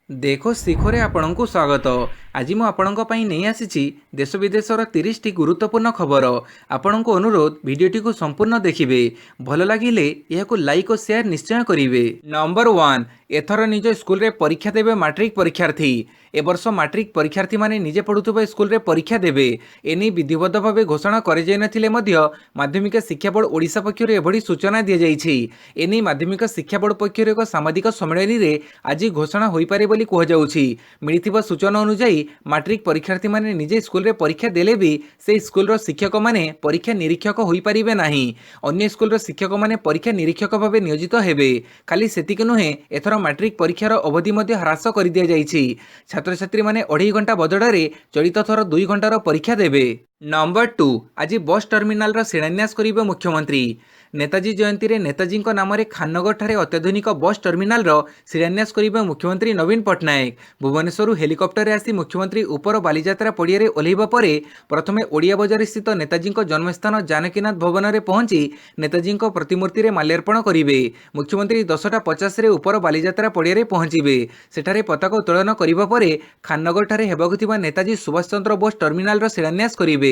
देखो शिखरे आपणଙ୍କୁ स्वागत। आज मु आपणଙ୍କ ପାଇଁ ନେଇ ଆସିଛି देश विदेशर 30 टी गुरुत्वपूर्ण खबर। आपणଙ୍କୁ अनुरोध भिडियोटी को संपूर्ण देखिए, भल लगिले यह लाइक और शेयर निश्चय करेंगे। नंबर 1, एथर निज स्कूल रे परीक्षा देवे मैट्रिक परीक्षार्थी। ए वर्ष मैट्रिक परीक्षार्थी माने निजे पढ़ुवा स्कूल रे परीक्षा देवे एने विधिवत भाव घोषणा कर माध्यमिक शिक्षा बोर्ड ओडिशा पक्षर एभली सूचना दी जाइछि। एने माध्यमिक शिक्षा बोर्ड पक्षर एक सामाजिक सम्मेलन में आज घोषणा हो पारे बोली कहुछि। मिलिथिबा सूचना अनुसार मैट्रिक परीक्षार्थी माने निजे स्कूल रे परीक्षा देले भी से स्कूल रो शिक्षक माने परीक्षा निरीक्षक होई परिबे नाही। अन्य स्कूल रो शिक्षक माने परीक्षा निरीक्षक भावे नियोजित हेबे। खाली सेतिक नुहे, एथर मैट्रिक परीक्षार अवधि मध्ये ह्रास कर दिया जाइछि। छात्र छात्री माने 2.5 घंटा बदଳରେ चलित थर 2 घंटार परीक्षा देबे। नंबर 2, आज बस टर्मिनाल रो शिलान्यास करिबे मुख्यमंत्री। नेताजी जयंती रे नेताजी नाम रे खाननगर ठारे अत्याधुनिक बस टर्मिनाल रो शिलान्यास करिबे मुख्यमंत्री नवीन पट्टनायक। भुवनेश्वर हेलिकॉप्टर आसी मुख्यमंत्री ऊपर बालीजात्रा पड़िया रे ओल्हेइबा परे प्रथमे ओडिया बजार स्थित नेताजी जन्मस्थान जानकीनाथ भवन रे पहुंची नेताजी प्रतिमूर्ति रे माल्यार्पण करिबे। मुख्यमंत्री 10:50 रे ऊपर बालीजात्रा पड़िया रे पहुंचीबे। सेठारे पताका उत्तोलन करिबा परे खाननगर ठारे हेबाकु थिबा नेताजी सुभाष चंद्र बोस टर्मिनाल रो शिलान्यास करिबे।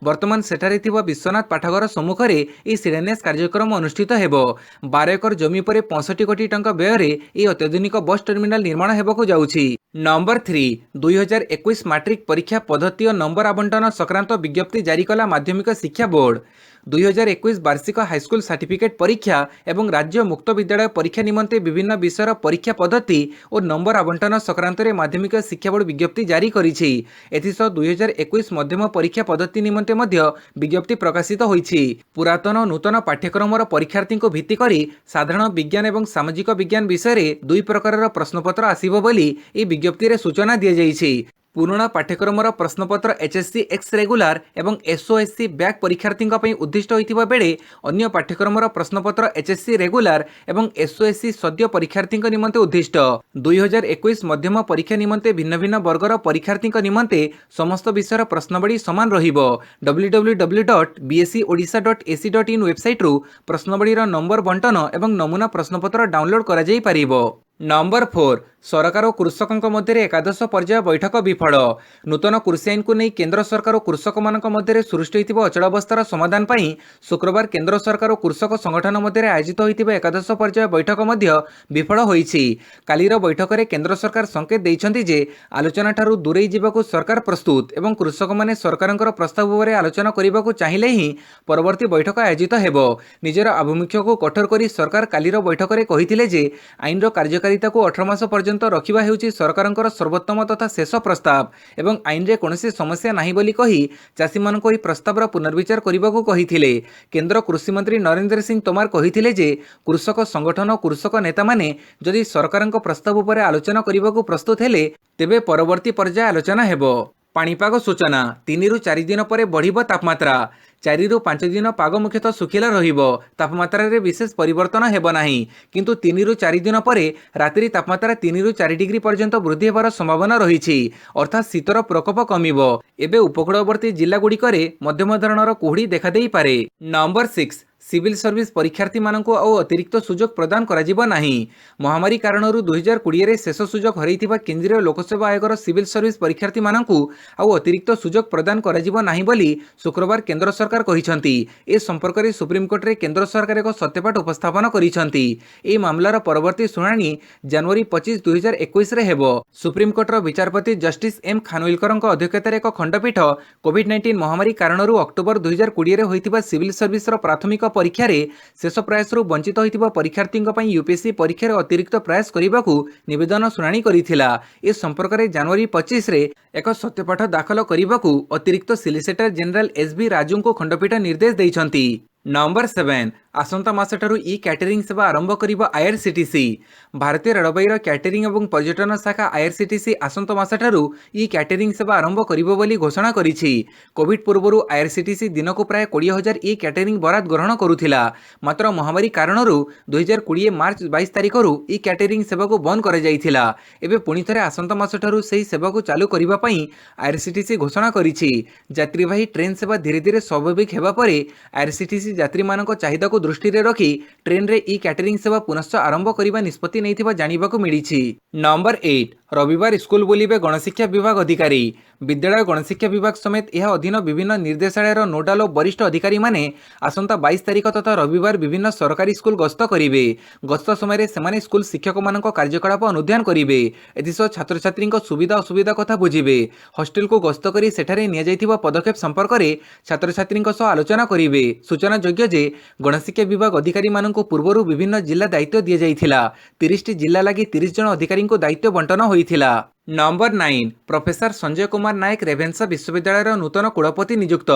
वर्तमान सेठारे थिबा विश्वनाथ पाठागार सम्मुख रे ए शिलान्यास कार्यक्रम अनुष्ठित हेबो। 12 एकर जमी पर 65 कोटी टंका व्यय ए अत्याधुनिक बस टर्मिनाल निर्माण हेबाकु जाउछि। नंबर 3, 2021 मैट्रिक परीक्षा पद्धति और नंबर आवंटन संक्रांत विज्ञप्ति जारी कला माध्यमिक शिक्षा बोर्ड। 2021 वार्षिक हाईस्कूल सर्टिफिकेट परीक्षा एवं राज्य मुक्त विद्यालय परीक्षा निमंते विभिन्न विषय परीक्षा पद्धति और नंबर आवंटन संक्रांत रे माध्यमिक शिक्षा बोर्ड विज्ञप्ति जारी करिछि। एथिसह 2021 मध्यम परीक्षा पद्धति निमंते मध्य विज्ञप्ति प्रकाशित होइछि। पुरातन और नूतन पाठ्यक्रम परीक्षार्थी को भित्ति करी साधारण विज्ञान एवं सामाजिक विज्ञान विषय रे 2 प्रकार प्रश्नपत्र आसिबो बोली ए विज्ञप्ति रे सूचना दिया जाइछि। पुराणा पाठ्यक्रम प्रश्नपत्र एचएससी एक्स रेगुलार एवं एसओएससी बैक परीक्षार्थी उद्दिष्ट होइतिबा बेले अन्य पाठ्यक्रम प्रश्नपत्र एचएससी रेगुलार एवं एसओएससी सद्य परीक्षार्थी निमंते उद्दिष्ट। 2021 मध्यम परीक्षा निमंते भिन्न भिन्न वर्गर परीक्षार्थी निमंते समस्त विषय प्रश्नावली समान रहिबो। www.bscodisha.ac.in वेबसाइट रु प्रश्नावली नंबर बंटन एवं नमूना प्रश्नपत्र डाउनलोड करा जाई परिबो। नंबर 4, सरकार और कृषकों मध्य एकादश पर्याय बैठक विफल। नूतन कृषि आईन को नहीं केंद्र सरकार और कृषक मानक मध्य सृष्टि होइतिबा अचलावस्थार समाधान पई शुक्रवार केंद्र सरकार और कृषक संगठन मध्य आयोजित होइतिबा एकादश पर्याय बैठक मध्य विफल होइछि। कालीर बैठक रे केंद्र सरकार संकेत दैछन्ति जे आलोचना ठारू दूरेई जिबाकू सरकार प्रस्तुत एवं कृषक माने सरकारक प्रस्ताव उपरे आलोचना करिबाकू चाहिले ही परवर्ती बैठक आयोजित हेबो। निजर आभिमुख्य को कठोर करी सरकार कालीर बैठक रे कहिथिले जे आईन रो कार्यकारिता को 18 मास पर्यंत रखिबा हेउछि सरकारक सर्वोत्तम तथा शेष प्रस्ताव एवं आईन रे कोनोसी समस्या नाही बोली कही चाषी मानक एही प्रस्तावर पुनर्विचार करिबाकू कहिथिले। केंद्र कृषि मंत्री नरेंद्र सिंह तोमार कहिथिले जे कृषक संगठन और कृषक नेता माने जदि सरकारक प्रस्ताव उपरे आलोचना करिबाकू प्रस्तुत हेले तेबे परवर्ती पर्याय आलोचना हेबो। पाणीपाग सूचना, 3 रु 4 दिन पर बढ़िबो तापमात्रा। 4 रु 5 दिन पाग मुख्यतः सुखिला रहिबो। तापमात्रा रे विशेष परिवर्तन हेबो नाही, किंतु 3 रु 4 दिन पर रात्रि तापमात्रा 3 रु 4 डिग्री पर्यंत वृद्धि हेबार संभावना रहिछि, अर्थात शीतर प्रकोप कमिबो। एबे उपकूलवर्ती जिल्ला गुड़िकरे मध्यम धरणर कुहुड़ी देखा देई पारे। नंबर 6, सिविल सर्विस परीक्षार्थी मानकु आउ अतिरिक्त सुजोग प्रदान करा जिबो नाही। महामारी कारणरू 2020 रे शेष सुजोग हरैथिबा केंद्रीय लोकसेवा आयोगर सिविल सर्विस परीक्षार्थी मानकु आउ अतिरिक्त सुजोग प्रदान करा जिबो नाही बोली शुक्रवार केंद्र सरकार कहिसंती। ए संपर्क रे सुप्रीम कोर्ट रे केंद्र सरकार एक सत्यपाठ उपस्थापन करिसंती। ए मामलार परवर्ती सुनानी जनवरी 25, 2021 रे हेबो। सुप्रीम कोर्ट रो विचारपति जस्टिस एम खानविलकरଙ୍କ अध्यक्षतार एक खंडपीठ कोविड-19 महामारी कारणरू अक्टोबर 2020 रे होइतिबा सिविल सर्विस रो प्राथमिक परीक्षा रे शेष प्रयास रु वंचित होइतिबा परीक्षार्थी यूपीएससी परीक्षा रे अतिरिक्त प्रयास करिबाकू निवेदन शुणाणी करिथिला। ए संपर्क रे जनवरी 25 रे एक सत्यपाठ दाखल करिबाकू अतिरिक्त सॉलिसिटर जनरल एसबी राजू को खंडपीठ निर्देश दैछंती। नंबर 7, आसंता मासठारु ई कैटरिंग सेवा आरंभ करिबो आईआरसीटीसी। भारतीय रेलवेर कैटरिंग एवं पर्यटन शाखा आईआरसीटीसी आसंता मासठारु ई कैटरिंग सेवा आरंभ करिबो बोली घोषणा करिछि। कोविड पूर्वरु आईआरसीटीसी दिनको प्राय 20,000 ई कैटरिंग बराद ग्रहण करुथिला, मात्र महामारी कारणरू 2020 मार्च 22 तारिखरु ई कैटरिंग सेवा को बंद कर जाइथिला। एबे पुणी थरे आसंता मासठारु सेही सेवा को चालू करिबा पई आईआरसीटीसी घोषणा करिछि। यात्रीवाही ट्रेन सेवा धीरे धीरे स्वाभाविक हेबा परे आईआरसीटीसी यात्री मानक चाहिदा को दृष्टि रे रखी ट्रेन रे ई कैटरिंग सेवा पुनश्च आरंभ करिबा निष्पत्ति नैथिबा जानिबाकू मिलिछि। नंबर 8, रविवार स्कूल बुलिबे गणशिक्षा विभाग अधिकारी। विद्यालय गणशिक्षा विभाग समेत यह अधीन विभिन्न निर्देशालयर नोडाल और वरिष्ठ अधिकारी माने आसंता 22 तारिख तथा रविवार विभिन्न सरकारी स्कूल गस्त करिवे। गस्त समय सेमाने स्कूल शिक्षक मानक कार्यकलाप अनुध्यान करिवे। एथिसह छात्र छात्री सुविधा असुविधा कथा बुझिवे। हॉस्टेल को गस्त करी सेठारे निया जाइथिबा पदक्षेप संपर्क में छात्र छात्री सह आलोचना करिवे। सूचना योग्य जे गणशिक्षा विभाग अधिकारी मानक पूर्व विभिन्न जिला दायित्व दि जाइथिला। 30 टी जिला लगी 30 जन अधिकारी दायित्व बंटन होइथिला। नंबर 9 प्रोफेसर संजय कुमार नायक रेभेन्सा विश्वविद्यालय नूतन कुलपति नियुक्त।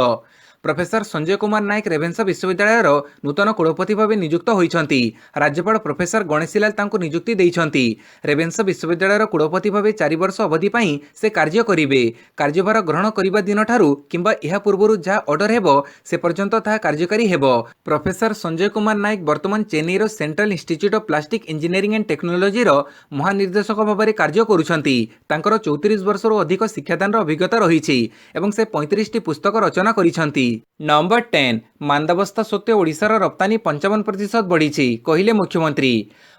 प्रोफेसर संजय कुमार नायक रेभेन्सा विश्वविद्यालय नूतन कुलपति भाव नियुक्त होइछंती। राज्यपाल प्रोफेसर गणेशीलाल तांको नियुक्ति देइछंती। रेभेन्सा विश्वविद्यालय कुलपति भाव 4 वर्ष अवधि पई से कार्य करिवे। कार्यभार ग्रहण करिबा दिन ठारू किंबा एहा पूर्वरु जा ऑर्डर हेबो से पर्यंत ताहा कार्यकारी हेबो। प्रोफेसर संजय कुमार नायक वर्तमान चेन्नई रो central institute of plastic engineering and technology रो महानिर्देशक भाव में कार्य करुछंती। तांकर 34 वर्ष अधिक शिक्षादान अभिज्ञता रही एवं से 35 टी पुस्तक रचना करिछंती। नंबर 10 मांदावस्था सत्वे ओडिशार रप्तानी 55% बढ़ी कहले मुख्यमंत्री।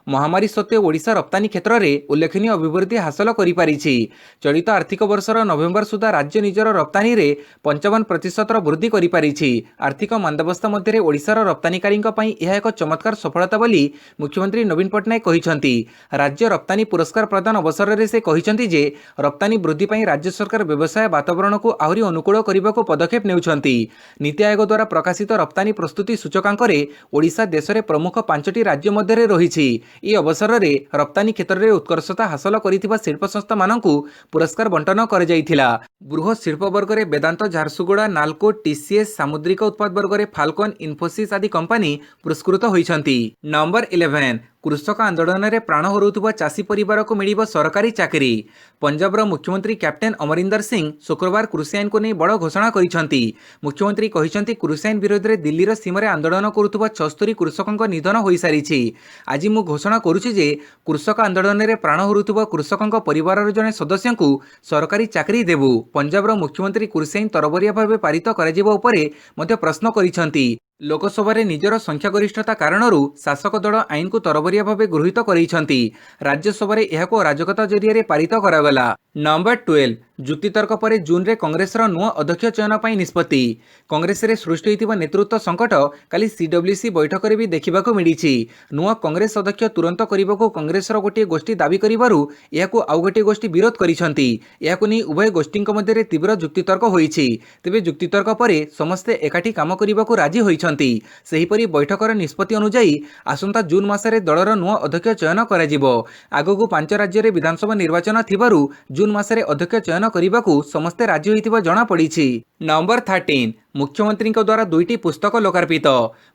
महामारी सत्वे ओडिशा रप्तानी क्षेत्र में उल्लेखनीय अभिवृद्धि हासिल करिपारिछि। चलित आर्थिक वर्षर नवेम्बर सुधा राज्य निजर रप्तानी रे 55% वृद्धि करिपारिछि। आर्थिक मांदावस्था मध्य ओडिशार रप्तानीकारी यह एक चमत्कार सफलता बोली मुख्यमंत्री नवीन पट्टनायक कहिसंती। राज्य रप्तानी पुरस्कार प्रदान अवसर में से कहिसंती जे रप्तानी वृद्धि पई राज्य सरकार व्यवसाय वातावरण को आहरी अनुकूल करने को पदक्षेप नेउछंती। नीति आयोग द्वारा प्रकाशित रप्तानी प्रस्तुति सूचकांक रे ओडिशा देश में प्रमुख 5टी राज्य मध्य रही। ई अवसर में रप्तानी क्षेत्र में उत्कर्षता हासिल करिथिबा शिल्प संस्था मानकु पुरस्कार बंटन कर जाइथिला। बृहत शिल्प वर्ग में वेदांत झारसुगुड़ा नाल्को टीसीएस सामुद्रिक उत्पाद वर्ग में फाल्कन इन्फोसिस आदि कंपनी पुरस्कृत होइछंती। नंबर 11 कृषक आंदोलन में प्राण हरुवा चाषी परिवार को मिल सरकारी चाकरी। पंजाबर मुख्यमंत्री कैप्टेन अमरिंदर सिंह शुक्रवार कृषि आईन को नहीं बड़ घोषणा करिसेंती। मुख्यमंत्री कहिसेंती कृषि आईन विरोध में दिल्लीर सीमार आंदोलन करुवा 76 कृषकों निधन हो सारी। आज मु घोषणा करुछि जे कृषक आंदोलन में प्राण हरुवा कृषकों परिवार जड़े सदस्य को सरकारी चाकरी देबु। पंजाबर मुख्यमंत्री कृषि आईन तरबरिया भाव पारित कर प्रश्न करिसेंती। लोकसभा रे निजर संख्यागरिष्ठता कारणरू शासक दल आईन को तरबरिया भाव गृहीत करिसेंती। राज्यसभा रे एहाको राजकता जरिया पारित करागला। नंबर 12 जुक्तितर्क पर जून रे कांग्रेस नुआ अध्यक्ष चयन पर निष्पत्ति। कांग्रेस रे सृष्टि होइतिबा नेतृत्व संकट काली सीडब्ल्यूसी बैठक रे भी देखिबाको मिलिछि। नुआ कांग्रेस अध्यक्ष तुरंत करिबाको कांग्रेस गोटे गोष्ठी दाबी करिबारु एहाको आउ गोटे गोष्ठी विरोध करिसेंती। एहाको नै उभय गोष्ठीक मध्य तीव्र जुक्तितर्क होइछि। तेबे जुक्तितर्क पर समस्ते एकाठी काम करिबाको राजी होइछंती। सेहिपरि बैठकर निष्पत्ति अनुसार आसंता जून मासरे दलर नुआ अध्यक्ष चयन कराजिबो। आगकू 5 राज्य रे विधानसभा निर्वाचन थिबारु जून मासरे अध्यक्ष चयन करिबाकू समस्ते राजी होइतिबा जणा पड़िछि। नंबर 13 मुख्यमंत्री द्वारा 2टी पुस्तक लोकार्पित।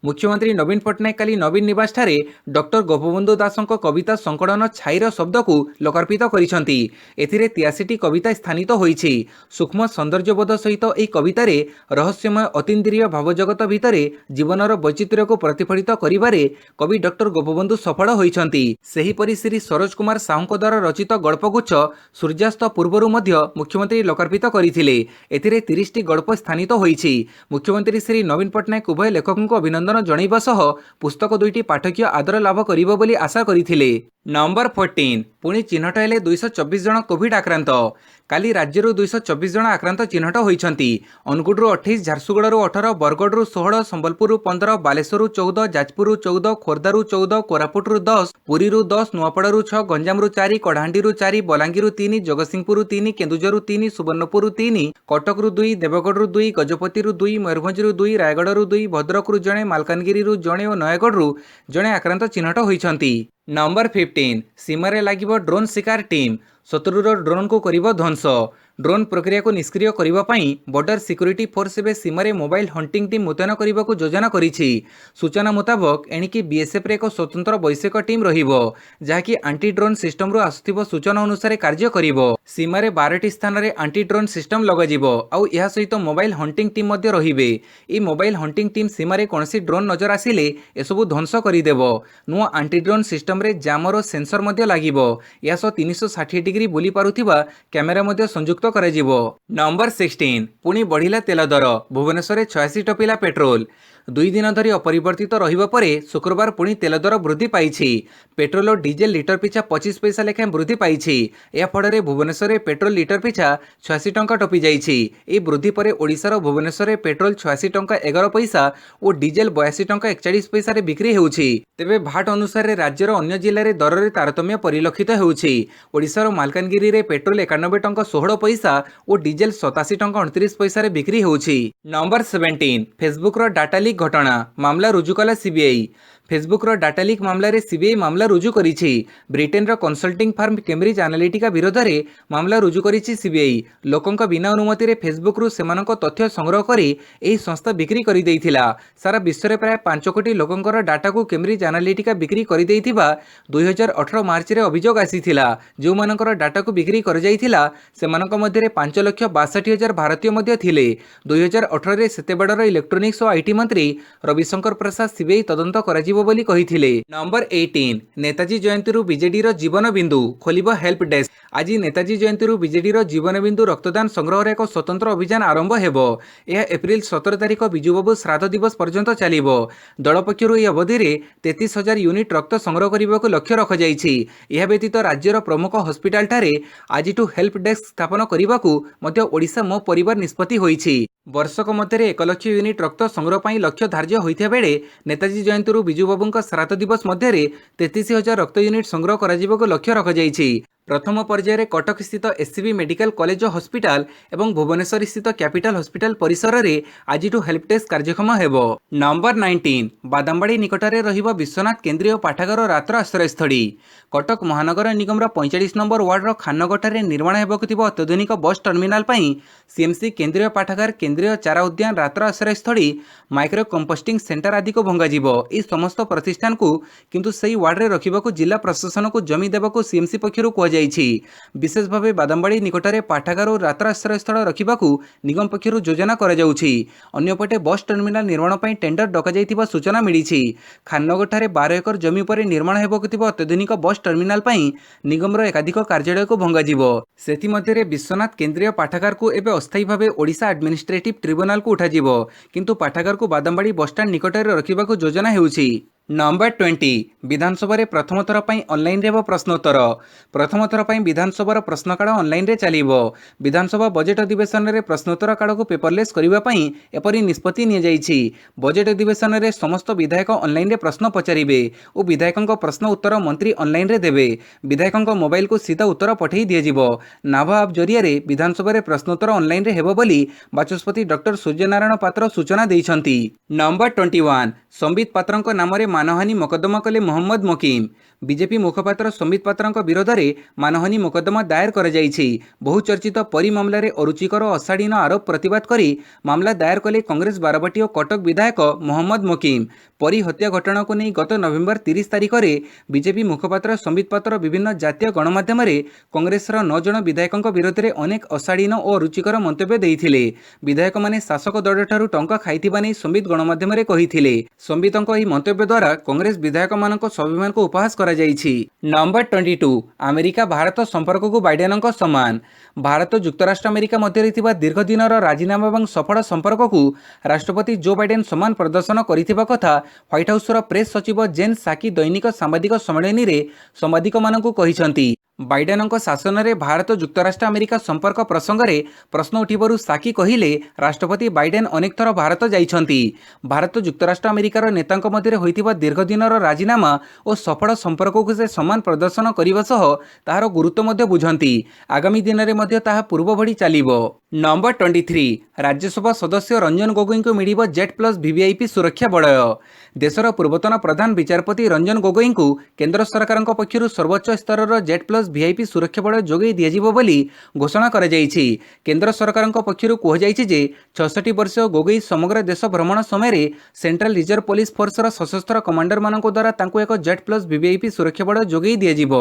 मुख्यमंत्री नवीन पट्टनायक काली नवीन निवास ठारे डॉक्टर गोपबंधु दासଙ୍କ कविता संकलन छाईर शब्द को लोकार्पित करिसेंती। एथिरे 83टी कविता स्थानित होइछि। सूक्ष्म सौंदर्यबोध सहित एही कवितारे रहस्यमय अतीन्द्रिय भावजगत भितरे जीवनर वैचित्र्य को प्रतिफलित करिबारे कवि डॉक्टर गोपबंधु सफल होइछंती। सेहिपरि श्री सरोज कुमार साहुଙ୍କ द्वारा रचित गल्पगुच्छ सूर्यास्त पूर्वरु मध्य मुख्यमंत्री लोकार्पित करिथिले। एथिरे 30टी गल्प स्थानित होइछि। मुख्यमंत्री श्री नवीन पट्टनायक उभय लेखकों को अभिनंदन जणाइबा सह पुस्तक 2टी पाठकीय आदर लाभ करिबो बोली आशा करिथिले। नंबर 14 पुणी चिन्हट हेले 224 जन कोविड आक्रांत। काली राज्यरू 224 जन आक्रांत चिन्हट होइछंती। अनुगुड़रू 28, झारसुगुड़ारू 18, बरगड़रू 16, संबलपुररू 15, बालेश्वररू 14, जाजपुररू 14, खोर्धारू 14, कोरापुटरू 10, पुरीरू 10, नुआपड़ारू 6, गंजामरू 4, कढ़ांडीरू 4, बलांगीरू 3, जगतसिंहपुररू 3, केन्दुझररू 3, सुवर्णपुररू 3, कटकरू 2, देवगढ़रू 2, गजपतिरू 2, मयूरभंजरू 2, रायगड़रू 2, भद्रकरू जणे, मालकानगिरीरू जणे और नयगढ़रू जणे आक्रांत चिन्हट होइछंती। नंबर 15 सीमारे लागिबो ड्रोन शिकार टीम। शत्रुर ड्रोन को करिबो ध्वंस। ड्रोन प्रक्रिया को निष्क्रिय करिबा पई बॉर्डर सिक्योरिटी फोर्स एबे सीमारे मोबाइल हंटिंग टीम मुतयन करिबा को योजना करिछि। सूचना मुताबक एणिकी बीएसएफ रे एक स्वतंत्र वैश्विक टीम रहिबो जाकी एंटी ड्रोन सिस्टम रो आसुथिबो सूचना अनुसार कार्य करिबो। सीमारे 12टी स्थान रे एंटी ड्रोन सिस्टम लगाजिबो आउ एहा सहित मोबाइल हंटिंग टीम मध्य रहिबे। ई मोबाइल हंटिंग टीम सीमारे कोनसी ड्रोन नजर आसिले एसबु ध्वंस करिदेबो। नुआ एंटी ड्रोन सिस्टम रे जामर सेंसर मध्य लागिबो। या 360 डिग्री बुली पारुथिबा कैमेरा मध्य संयुक्त कराजिबो। नंबर 16 पुणी बढ़िला तेल दर। भुवनेश्वर 86 टपिला पेट्रोल। ଦୁଇ ଦିନ ଧରି ଅପରିବର୍ତ୍ତିତ ରହିବା ପରେ ଶୁକ୍ରବାର ପୁଣି ତେଲ ଦର ବୃଦ୍ଧି ପାଇଛି। ପେଟ୍ରୋଲ ଓ ଡିଜେଲ ଲିଟର ପିଛା 25 ପଇସା ଲେଖାଏଁ ବୃଦ୍ଧି ପାଇଛି। ଏହା ଫଳରେ ଭୁବନେଶ୍ୱରରେ ପେଟ୍ରୋଲ ଲିଟର ପିଛା 86 ଟଙ୍କା ଟପି ଯାଇଛି। ଏହି ବୃଦ୍ଧି ପରେ ଓଡ଼ିଶାର ଭୁବନେଶ୍ୱରରେ ପେଟ୍ରୋଲ 86 ଟଙ୍କା 11 ପଇସା ଓ ଡିଜେଲ 82 ଟଙ୍କା 41 ପଇସାରେ ବିକ୍ରି ହେଉଛି। ତେବେ ଭାଟ ଅନୁସାରେ ରାଜ୍ୟର ଅନ୍ୟ ଜିଲ୍ଲାରେ ଦରରେ ତାରତମ୍ୟ ପରିଲକ୍ଷିତ ହେଉଛି। ଓଡ଼ିଶାର ମାଲକାନଗିରିରେ ପେଟ୍ରୋଲ 91 ଟଙ୍କା 16 ପଇସା ଓ ଡିଜେଲ 87 ଟଙ୍କା 29 ପଇସାରେ ବିକ୍ରି ହେଉଛି। ନମ୍ବର 17 ଫେସବୁକର ଡାଟା ଲିକ୍ ଘଟଣା ମାମଲା ରୁଜୁ କଲା ସିବିଆଇ। ଫେସବୁକର ଡାଟା ଲିକ୍ ମାମଲାରେ ସିବିଆଇ ମାମଲା ରୁଜୁ କରିଛି। ବ୍ରିଟେନର କନସଲ୍ଟିଂ ଫାର୍ମ କେମ୍ବ୍ରିଜ ଆନାଲିଟିକା ବିରୋଧରେ ମାମଲା ରୁଜୁ କରିଛି ସିବିଆଇ। ଲୋକଙ୍କ ବିନା ଅନୁମତିରେ ଫେସବୁକରୁ ସେମାନଙ୍କ ତଥ୍ୟ ସଂଗ୍ରହ କରି ଏହି ସଂସ୍ଥା ବିକ୍ରି କରିଦେଇଥିଲା। ସାରା ବିଶ୍ୱରେ ପ୍ରାୟ 5 କୋଟି ଲୋକଙ୍କର ଡାଟାକୁ କେମ୍ବ୍ରିଜ ଆନାଲିଟିକା ବିକ୍ରି କରିଦେଇଥିବା 2018 ମାର୍ଚ୍ଚରେ ଅଭିଯୋଗ ଆସିଥିଲା। ଯେଉଁମାନଙ୍କର ଡାଟାକୁ ବିକ୍ରି କରାଯାଇଥିଲା ସେମାନଙ୍କ ମଧ୍ୟରେ 5,62,000 ଭାରତୀୟ ମଧ୍ୟ ଥିଲେ। 2018ରେ ସେତେବେଳର ଇଲେକ୍ଟ୍ରୋନିକ୍ସ ଓ ଆଇଟି ମନ୍ତ୍ରୀ ରବିଶଙ୍କର ପ୍ରସାଦ ସିବିଆଇ ତଦନ୍ତ କରାଯିବ ବୋଲି କହିଥିଲେ। ନମ୍ବର 18 ନେତାଜୀ ଜୟନ୍ତୀରୁ ବିଜେଡିର ଜୀବନ ବିନ୍ଦୁ ଖୋଲିବ ହେଲ୍ପ ଡେସ୍କ। ଆଜି ନେତାଜୀ ଜୟନ୍ତୀରୁ ବିଜେଡିର ଜୀବନ ବିନ୍ଦୁ ରକ୍ତଦାନ ସଂଗ୍ରହର ଏକ ସ୍ୱତନ୍ତ୍ର ଅଭିଯାନ ଆରମ୍ଭ ହେବ। ଏହା ଏପ୍ରିଲ 17 ତାରିଖ ବିଜୁବାବୁ ଶ୍ରାଦ୍ଧ ଦିବସ ପର୍ଯ୍ୟନ୍ତ ଚାଲିବ। ଦଳ ପକ୍ଷରୁ ଏହି ଅବଧିରେ 33,000 ୟୁନିଟ୍ ରକ୍ତ ସଂଗ୍ରହ କରିବାକୁ ଲକ୍ଷ୍ୟ ରଖାଯାଇଛି। ଏହା ବ୍ୟତୀତ ରାଜ୍ୟର ପ୍ରମୁଖ ହସ୍ପିଟାଲଠାରେ ଆଜିଠୁ ହେଲ୍ପ ଡେସ୍କ ସ୍ଥାପନ କରିବାକୁ ମଧ୍ୟ ଓଡ଼ିଶା ମୋ ପରିବାର ନିଷ୍ପତ୍ତି ହୋଇଛି। ବର୍ଷକ ମଧ୍ୟରେ 1 ଲକ୍ଷ ୟୁନିଟ୍ ରକ୍ତ ସଂଗ୍ରହ ପାଇଁ ଲକ୍ଷ୍ୟ ଧାର୍ଯ୍ୟ ହୋଇଥିବା ବେଳେ ନେତାଜୀ ଜୟନ୍ତୀରୁ ବିଜୁବାବୁଙ୍କ ଶ୍ରାଦ୍ଧ ଦିବସ ମଧ୍ୟରେ 33,000 ରକ୍ତ ୟୁନିଟ୍ ସଂଗ୍ରହ କରାଯିବାକୁ ଲକ୍ଷ୍ୟ ରଖାଯାଇଛି। ପ୍ରଥମ ପର୍ଯ୍ୟାୟରେ କଟକ ସ୍ଥିତ ଏସ୍ସିବି ମେଡିକାଲ କଲେଜ ଓ ହସ୍ପିଟାଲ ଏବଂ ଭୁବନେଶ୍ୱର ସ୍ଥିତ କ୍ୟାପିଟାଲ ହସ୍ପିଟାଲ ପରିସରରେ ଆଜିଠୁ ହେଲ୍ପ ଡେସ୍କ କାର୍ଯ୍ୟକ୍ଷମ ହେବ। ନମ୍ବର 19 ବାଦାମବାଡ଼ି ନିକଟରେ ରହିବ ବିଶ୍ୱନାଥ କେନ୍ଦ୍ରୀୟ ପାଠାଗାର ରାତ୍ର ଆଶ୍ରୟସ୍ଥଳୀ। କଟକ ମହାନଗର ନିଗମର 45 ନମ୍ବର ୱାର୍ଡର ଖାନଗଡ଼ଠାରେ ନିର୍ମାଣ ହେବାକୁ ଥିବା ଅତ୍ୟାଧୁନିକ ବସ୍ ଟର୍ମିନାଲ ପାଇଁ ସିଏମ୍ସି କେନ୍ଦ୍ରୀୟ ପାଠାଗାର, କେନ୍ଦ୍ରୀୟ ଚାରା ଉଦ୍ୟାନ, ରାତ୍ର ଆଶ୍ରୟସ୍ଥଳୀ, ମାଇକ୍ରୋ କମ୍ପୋଷ୍ଟିଂ ସେଣ୍ଟର ଆଦିକୁ ଭଙ୍ଗାଯିବ। ଏହି ସମସ୍ତ ପ୍ରତିଷ୍ଠାନକୁ କିନ୍ତୁ ସେହି ୱାର୍ଡରେ ରଖିବାକୁ ଜିଲ୍ଲା ପ୍ରଶାସନକୁ ଜମି ଦେବାକୁ ସିଏମ୍ସି ପକ୍ଷରୁ କୁହାଯାଇଛି। ବିଶେଷ ଭାବେ ବାଦାମବାଡ଼ି ନିକଟରେ ପାଠାଗାର ଓ ରାତ୍ର ଆଶ୍ରୟସ୍ଥଳ ରଖିବାକୁ ନିଗମ ପକ୍ଷରୁ ଯୋଜନା କରାଯାଉଛି। ଅନ୍ୟପଟେ ବସ୍ ଟର୍ମିନାଲ ନିର୍ମାଣ ପାଇଁ ଟେଣ୍ଡର ଡକାଯାଇଥିବା ସୂଚନା ମିଳିଛି। ଖାନଗଡ଼ଠାରେ 12 ଏକର ଜମି ଉପରେ ନିର୍ମାଣ ହେବାକୁ ଥିବା ଅତ୍ୟାଧୁନିକ ବସ୍ ଟର୍ମିନାଲ ପାଇଁ ନିଗମର ଏକାଧିକ କାର୍ଯ୍ୟାଳୟକୁ ଭଙ୍ଗାଯିବ। ସେଥିମଧ୍ୟରେ ବିଶ୍ୱନାଥ କେନ୍ଦ୍ରୀୟ ପାଠାଗାରକୁ ଏବେ ଅସ୍ଥାୟୀ ଭାବେ ଓଡ଼ିଶା ଆଡମିନିଷ୍ଟ୍ରେଟିଭ ଟ୍ରିବ୍ୟୁନାଲକୁ ଉଠାଯିବ। କିନ୍ତୁ ପାଠାଗାରକୁ ବାଦାମବାଡ଼ି ବସ୍ଷ୍ଟାଣ୍ଡ ନିକଟରେ ରଖିବାକୁ ଯୋଜନା ହେଉଛି। ନମ୍ବର 20 ବିଧାନସଭାରେ ପ୍ରଥମ ଥର ପାଇଁ ଅନଲାଇନରେ ହେବ ପ୍ରଶ୍ନୋତ୍ତର। ପ୍ରଥମ ଥର ପାଇଁ ବିଧାନସଭାର ପ୍ରଶ୍ନକାଳ ଅନଲାଇନରେ ଚାଲିବ। ବିଧାନସଭା ବଜେଟ୍ ଅଧିବେଶନରେ ପ୍ରଶ୍ନୋତ୍ତର କାଳକୁ ପେପରଲେସ୍ କରିବା ପାଇଁ ଏପରି ନିଷ୍ପତ୍ତି ନିଆଯାଇଛି। ବଜେଟ୍ ଅଧିବେଶନରେ ସମସ୍ତ ବିଧାୟକ ଅନଲାଇନରେ ପ୍ରଶ୍ନ ପଚାରିବେ ଓ ବିଧାୟକଙ୍କ ପ୍ରଶ୍ନ ଉତ୍ତର ମନ୍ତ୍ରୀ ଅନଲାଇନରେ ଦେବେ। ବିଧାୟକଙ୍କ ମୋବାଇଲକୁ ସିଧା ଉତ୍ତର ପଠାଇ ଦିଆଯିବ। ନାଭା ଆପ୍ ଜରିଆରେ ବିଧାନସଭାରେ ପ୍ରଶ୍ନୋତ୍ତର ଅନଲାଇନରେ ହେବ ବୋଲି ବାଚସ୍ପତି ଡକ୍ଟର ସୂର୍ଯ୍ୟନାରାୟଣ ପାତ୍ର ସୂଚନା ଦେଇଛନ୍ତି। ନମ୍ବର 21 ସମ୍ବିତ ପାତ୍ରଙ୍କ ନାମରେ ମାନହାନି ମୋକଦ୍ଦମା କଲେ ମହମ୍ମଦ ମୋକିମ। ବିଜେପି ମୁଖପାତ୍ର ସମ୍ବିତ ପାତ୍ରଙ୍କ ବିରୋଧରେ ମାନହାନି ମୋକଦ୍ଦମା ଦାୟର କରାଯାଇଛି। ବହୁଚର୍ଚ୍ଚିତ ପରୀ ମାମଲାରେ ଅରୁଚିକର ଓ ଅଶାଳୀନ ଆରୋପ ପ୍ରତିବାଦ କରି ମାମଲା ଦାୟର କଲେ କଂଗ୍ରେସ ବାରବାଟୀ ଓ କଟକ ବିଧାୟକ ମହମ୍ମଦ ମୋକିମ। ପରୀ ହତ୍ୟା ଘଟଣାକୁ ନେଇ ଗତ ନଭେମ୍ବର 30 ତାରିଖରେ ବିଜେପି ମୁଖପାତ୍ର ସମ୍ବିତ ପାତ୍ର ବିଭିନ୍ନ ଜାତୀୟ ଗଣମାଧ୍ୟମରେ କଂଗ୍ରେସର 9 ଜଣ ବିଧାୟକଙ୍କ ବିରୋଧରେ ଅନେକ ଅଶାଳୀନ ଓ ଅରୁଚିକର ମନ୍ତବ୍ୟ ଦେଇଥିଲେ। ବିଧାୟକମାନେ ଶାସକ ଦଳଠାରୁ ଟଙ୍କା ଖାଇଥିବା ନେଇ ସମ୍ବିତ ଗଣମାଧ୍ୟମରେ କହିଥିଲେ। ସମ୍ବିତଙ୍କ ଏହି ମନ୍ତବ୍ୟ ଦ୍ୱାରା କଂଗ୍ରେସ ବିଧାୟକମାନଙ୍କ ସ୍ୱାଭିମାନକୁ ଉପହାସ କରାଯାଇଛି। ନମ୍ବର 22 ଆମେରିକା ଭାରତ ସମ୍ପର୍କକୁ ବାଇଡେନଙ୍କ ସମ୍ମାନ। ଭାରତ ଯୁକ୍ତରାଷ୍ଟ୍ର ଆମେରିକା ମଧ୍ୟରେ ଥିବା ଦୀର୍ଘ ଦିନର ରାଜିନାମା ଏବଂ ସଫଳ ସମ୍ପର୍କକୁ ରାଷ୍ଟ୍ରପତି ଜୋ ବାଇଡେନ ସମ୍ମାନ ପ୍ରଦର୍ଶନ କରିଥିବା କଥା ହ୍ୱାଇଟ୍ ହାଉସର ପ୍ରେସ୍ ସଚିବ ଜେନ୍ ସାକି ଦୈନିକ ସାମ୍ବାଦିକ ସମ୍ମିଳନୀରେ ସାମ୍ବାଦିକମାନଙ୍କୁ କହିଛନ୍ତି। ବାଇଡେନଙ୍କ ଶାସନରେ ଭାରତ ଯୁକ୍ତରାଷ୍ଟ୍ର ଆମେରିକା ସମ୍ପର୍କ ପ୍ରସଙ୍ଗରେ ପ୍ରଶ୍ନ ଉଠିବାରୁ ସାକି କହିଲେ, ରାଷ୍ଟ୍ରପତି ବାଇଡେନ ଅନେକ ଥର ଭାରତ ଯାଇଛନ୍ତି। ଭାରତ ଯୁକ୍ତରାଷ୍ଟ୍ର ଆମେରିକାର ନେତାଙ୍କ ମଧ୍ୟରେ ହୋଇଥିବା ଦୀର୍ଘ ଦିନର ରାଜିନାମା ଓ ସଫଳ ସମ୍ପର୍କକୁ ସେ ସମ୍ମାନ ପ୍ରଦର୍ଶନ କରିବା ସହ ତାହାର ଗୁରୁତ୍ୱ ମଧ୍ୟ ବୁଝନ୍ତି। ଆଗାମୀ ଦିନରେ ମଧ୍ୟ ତାହା ପୂର୍ବ ଭଳି ଚାଲିବ। ନମ୍ବର 23 ରାଜ୍ୟସଭା ସଦସ୍ୟ ରଞ୍ଜନ ଗୋଗୋଇଙ୍କୁ ମିଳିବ ଜେଟ୍ ପ୍ଲସ୍ ଭିଭିଆଇପି ସୁରକ୍ଷା ବଳୟ। ଦେଶର ପୂର୍ବତନ ପ୍ରଧାନ ବିଚାରପତି ରଞ୍ଜନ ଗୋଗୋଇଙ୍କୁ କେନ୍ଦ୍ର ସରକାରଙ୍କ ପକ୍ଷରୁ ସର୍ବୋଚ୍ଚ ସ୍ତରର ଜେଟ୍ ପ୍ଲସ୍ ଭିଆଇପି ସୁରକ୍ଷା ବଳୟ ଯୋଗାଇ ଦିଆଯିବ ବୋଲି ଘୋଷଣା କରାଯାଇଛି। କେନ୍ଦ୍ର ସରକାରଙ୍କ ପକ୍ଷରୁ କୁହାଯାଇଛି ଯେ 66 ବର୍ଷୀୟ ଗୋଗୋଇ ସମଗ୍ର ଦେଶ ଭ୍ରମଣ ସମୟରେ ସେଣ୍ଟ୍ରାଲ ରିଜର୍ଭ ପୋଲିସ ଫୋର୍ସର ସଶସ୍ତ୍ର କମାଣ୍ଡରମାନଙ୍କ ଦ୍ୱାରା ତାଙ୍କୁ ଏକ ଜେଟ୍ ପ୍ଲସ୍ ଭିଭିଆଇପି ସୁରକ୍ଷା ବଳୟ ଯୋଗାଇ ଦିଆଯିବ।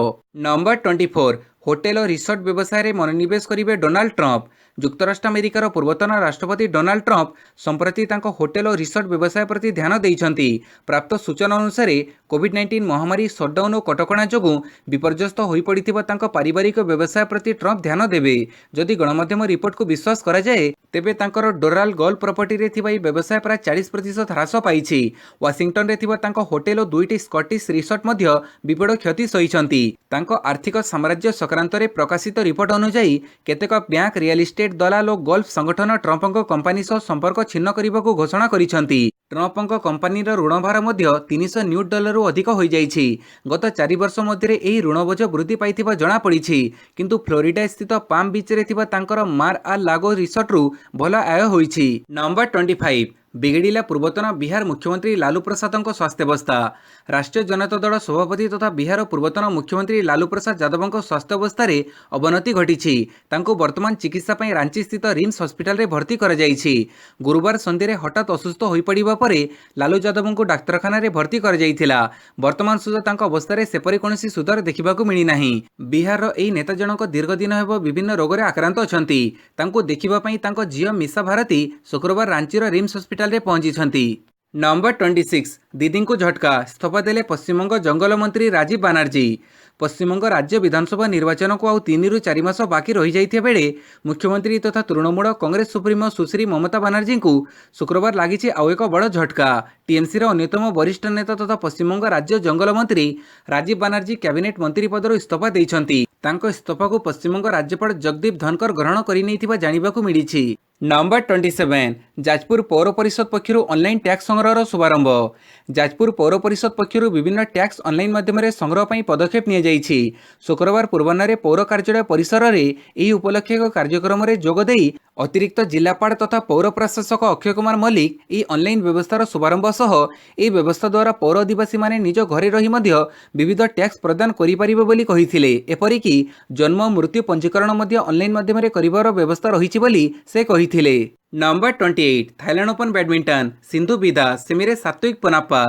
ନମ୍ବର 24 ହୋଟେଲ ଓ ରିସର୍ଟ ବ୍ୟବସାୟରେ ମନୋନିବେଶ କରିବେ ଡୋନାଲ୍ଡ ଟ୍ରମ୍ପ। ଯୁକ୍ତରାଷ୍ଟ୍ର ଆମେରିକାର ପୂର୍ବତନ ରାଷ୍ଟ୍ରପତି ଡୋନାଲ୍ଡ ଟ୍ରମ୍ପ ସମ୍ପ୍ରତି ତାଙ୍କ ହୋଟେଲ ଓ ରିସର୍ଟ ବ୍ୟବସାୟ ପ୍ରତି ଧ୍ୟାନ ଦେଇଛନ୍ତି। ପ୍ରାପ୍ତ ସୂଚନା ଅନୁସାରେ କୋଭିଡ୍-19 ମହାମାରୀ ସଟ୍ଡାଉନ୍ ଓ କଟକଣା ଯୋଗୁଁ ବିପର୍ଯ୍ୟସ୍ତ ହୋଇପଡ଼ିଥିବା ତାଙ୍କ ପାରିବାରିକ ବ୍ୟବସାୟ ପ୍ରତି ଟ୍ରମ୍ପ ଧ୍ୟାନ ଦେବେ। ଯଦି ଗଣମାଧ୍ୟମ ରିପୋର୍ଟକୁ ବିଶ୍ୱାସ କରାଯାଏ तेबे तांकर डोराल गोल्फ प्रॉपर्टी रे थिबा व्यवसाय प्राय 40% ह्रास पाइछि। वाशिंगटन रे थिबा तांको होटेल और 2टी स्कॉटिश रिसोर्ट मध्य विपद क्षति सहिछंती। तांको आर्थिक साम्राज्य संक्रांत रे प्रकाशित रिपोर्ट अनुसार केतेक बैंक, रियल एस्टेट दलाल और गोल्फ संगठन ट्रम्पଙ୍କ कंपनी सह संपर्क छिन्न करने घोषणा करिसंती। ट्रम्पଙ୍କ कंपनी ऋण भार मध्य 300 न्यूट डॉलर अधिक हो जाइछि। गत 4 वर्ष मध्य एही ऋण बोझ वृद्धि पाइथिबा जणा पड़िछि। किंतु फ्लोरिडा स्थित पाम बीच रे थिबा तांकर मार आ लागो रिसोर्ट रु भल आय होइछि। नंबर 25 बिगड़िला पूर्वतन बिहार मुख्यमंत्री लालू प्रसाद स्वास्थ्यावस्था। राष्ट्रीय जनता दल सभापति तथा बिहार पूर्वतन मुख्यमंत्री लालू प्रसाद यादव स्वास्थ्यावस्था रे अवनति घटी। वर्तमान चिकित्सा पई रांची स्थित रिम्स हॉस्पिटल रे भर्ती करा जाइछि। गुरुवार संध्यारे हठात असुस्थ होई पड़िबा परे लालू यादव को डाक्तरखाना रे भर्ती करा जाइथिला। वर्तमान सुधा तांको अवस्था रे सेपरि कोनोसी सुधार देखिबाकू मिली नाही। बिहार रो एई नेता जनक दीर्घ दिन हेबो विभिन्न रोग रे आक्रांत अछंती। तांको देखिबा पई तांको झियो मिसा भारती शुक्रवार रांची रो रिम्स हॉस्पिटल रे पहुंची। नंबर 26 दीदी को झटका, इस्तीफा देले पश्चिमबंग जंगल मंत्री राजीव बानर्जी। पश्चिमबंग राज्य विधानसभा निर्वाचन को आउ 3 ରୁ 4 मास बाकी रही जाइथिबा बेले मुख्यमंत्री तथा तृणमूल कांग्रेस सुप्रीमो सुश्री ममता बानर्जी को शुक्रवार लागिछि आउ एक बड़ झटका। टीएमसी रो अन्यतम वरिष्ठ नेता तथा पश्चिमबंग राज्य जंगल मंत्री राजीव बानर्जी कैबिनेट मंत्री पदर इस्तीफा दैछंती। तांको इस्तीफा को पश्चिमबंग राज्यपाल जगदीप धनकर ग्रहण करि नैथिबा जानिबाकू मिलिछि। नंबर 27 जाजपुर पौर परिषद पक्षर ऑनलाइन टैक्स संग्रह शुभारंभ। जाजपुर पौर परिषद पक्षर विभिन्न टैक्स ऑनलाइन माध्यम संग्रह पर पदक्षेप नि जाइछि। शुक्रवार पूर्वाह्न पौर कार्यालय परिसर में यह उपलक्षे एक कार्यक्रम में जोगदे अतिरिक्त जिलापाल तथा पौर प्रशासक अक्षय कुमार मल्लिक यह ऑनलाइन व्यवस्थार शुभारंभ सह यह व्यवस्था द्वारा पौर अधिवासी माने निज घरे रही मध्य विविध टैक्स प्रदान करिपारिबे बोली कहिथिले। एपरिकी जन्म मृत्यु पंजीकरण मध्य ऑनलाइन माध्यम करिवार व्यवस्था रहिछि बोली से कहिथिले। Number 28 Thailand open badminton Sindhu विदा सेमीरे सात्विक पनाप्पा।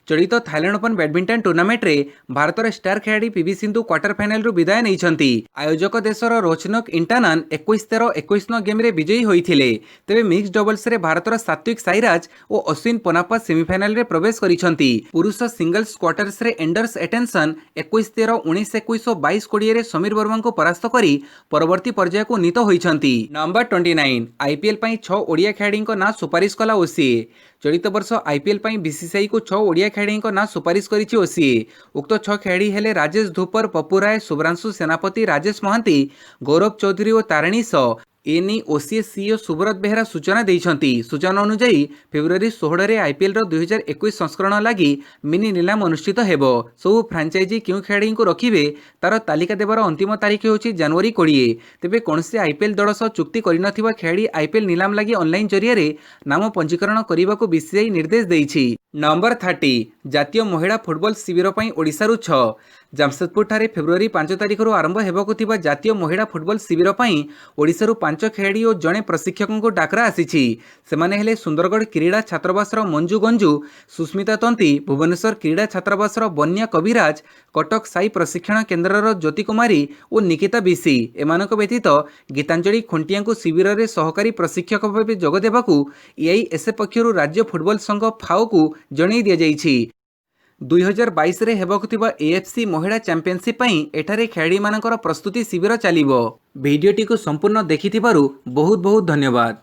चलित थाईलैंड ओपन बैडमिंटन टूर्नामेंट रे भारतर स्टार खिलाड़ी पीवी सिंधु क्वार्टर फाइनल रु विदाय नैछंती। आयोजक देशर रोचनक इंटानन 21-13-21 गेम रे विजयी होइथिले। तेबे मिक्स डबल्स रे भारतर सात्विक साईराज और अश्विन पनाप्पा सेमीफाइनल रे प्रवेश करिसंती। पुरुष सिंगल्स क्वार्टर्स रे एंडर्स एटेंशन 21-13, 19-21 और 22-20 रे समीर वर्मा को परास्त करी परवर्ती पर्याय को नीत होइछंती। नंबर 29 आईपीएल पई 6 ओडिया खिलाड़ी ना सुपारिश कला ओसीए। चलित वर्ष आईपीएल पई बीसीसीआई को 6 ओडिया खिलाड़ी ना सुपारिश करिछि ओसीए। उक्त 6 खिलाड़ी हेले राजेश धूपर, पप्पू राय, शुभ्रांशु सेनापति, राजेश महांती, गौरव चौधरी और तारिणी स एनी ओसीए सीईओ सुब्रत बेहरा सूचना दैछंती। सूचना अनुसार फेब्रुआरी 16 रे आईपीएल रो 2021 संस्करण लागि मिनी नीलाम अनुष्ठित हेबो। सब फ्रांचाइजी क्यों खिलाड़ी को रखिबे तार तालिका देवार अंतिम तारीख होछि जनवरी 20। तेबे कोनसे आईपीएल दल सह चुक्ति करिनथिबा खिलाड़ी आईपीएल नीलाम लागि ऑनलाइन जरिया रे नाम पंजीकरण करबाकू बीसीसीआई निर्देश दैछि। नंबर 30 जातीय महिला फुटबॉल शिविर पई ओडिसा रु 6। जामशेदपुर ठारे फेब्रुआरी 5 तारिख रु आरंभ हेबाकू थिबा जातीय महिला फुटबॉल शिविर पई ओडिसा रु 5 खिलाड़ी और जड़े प्रशिक्षक को डाकरा आसीछि। सेमाने हेले सुंदरगढ़ क्रीड़ा छात्रावास मंजू गंजू, सुस्मिता तंती, भुवनेश्वर क्रीड़ा छात्रावास बन्या कविराज, कटक साई प्रशिक्षण केन्द्र ज्योति कुमारी और निकिता बीसी। एमानक व्यतीत गीतांजलि खुंटिया को शिविर में सहकारी प्रशिक्षक भाव जोगदेवाकू एआईएसएफ पक्षर राज्य फुटबॉल संघ फाओ को जणई दिया जाइछि। 2022 रे हेबाकू थिबा एएफसी महिला चैंपियनशिप पई एठारे खिलाड़ी मानकर प्रस्तुति शिविर चलिबो। वीडियोटी को संपूर्ण देखिथिबारु बहुत बहुत धन्यवाद।